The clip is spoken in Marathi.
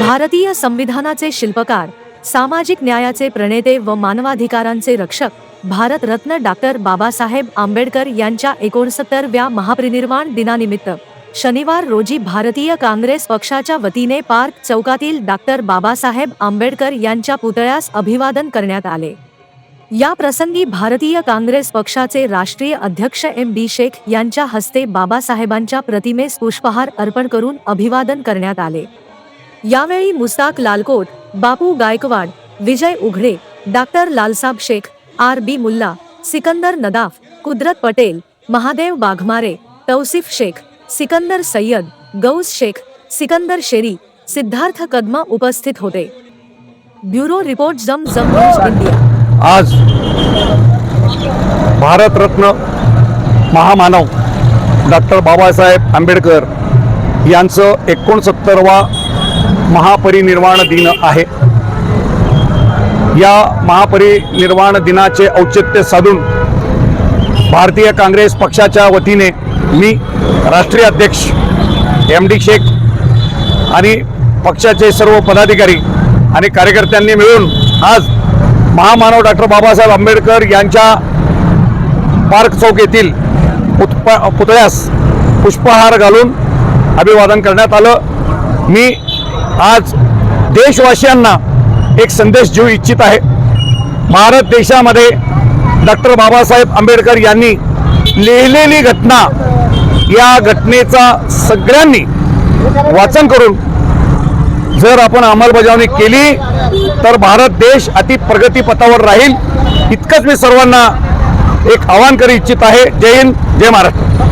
भारतीय संविधानाचे शिल्पकार, सामाजिक न्यायाचे प्रणेते व मानवाधिकारांचे रक्षक भारतरत्न डॉक्टर बाबासाहेब आंबेडकर यांच्या 69व्या महापरिनिर्वाण दिनानिमित्त शनिवार रोजी भारतीय काँग्रेस पक्षाच्या वतीने पार्क चौकातील डॉक्टर बाबासाहेब आंबेडकर यांच्या पुतळ्यास अभिवादन करण्यात आले। या प्रसंगी भारतीय काँग्रेस पक्षाचे राष्ट्रीय अध्यक्ष MD शेख यांच्या हस्ते बाबासाहेबांच्या प्रतिमेस पुष्पहार अर्पण करून अभिवादन करण्यात आले। यावेळी मुस्ताक लालकोट, बापू गायकवाड, विजय उघडे, डॉक्टर लालसाब शेख, RB मुल्ला, सिकंदर नदाफ, कुदरत पटेल, महादेव बाघमारे, तौसिफ शेख, सिकंदर सय्यद, गौस शेख, सिकंदर शेरी, सिद्धार्थ कदम उपस्थित होते। ब्युरो रिपोर्ट जमजम न्यूज इंडिया। आज भारतरत्न महामानव डॉक्टर बाबासाहेब आंबेडकर यांचं 69वा महापरिनिर्वाण दिन आहे। या महापरिनिर्वाण दिनाचे औचित्य साधून भारतीय काँग्रेस पक्षाच्या वतीने मी राष्ट्रीय अध्यक्ष MD शेख आणि पक्षाचे सर्व पदाधिकारी आणि कार्यकर्त्यांनी मिळून आज महामानव डॉक्टर बाबासाहेब आंबेडकर यांच्या पार्क चौक येथील पुतळ्यास पुष्पहार घालून अभिवादन करण्यात आलं। मी आज देशवासियांना एक संदेश देऊ इच्छित आहे। भारत देशामध्ये डॉक्टर बाबासाहेब आंबेडकर यांनी लिहिलेली घटना, या घटनेचा सगळ्यांनी वाचन करून जर आपण अंमलबजावणी केली तर भारत देश अति प्रगतीपथावर राहील। इतकंच मी सर्वांना एक आवाहन करू इच्छित आहे। जय हिंद, जय महाराष्ट्र।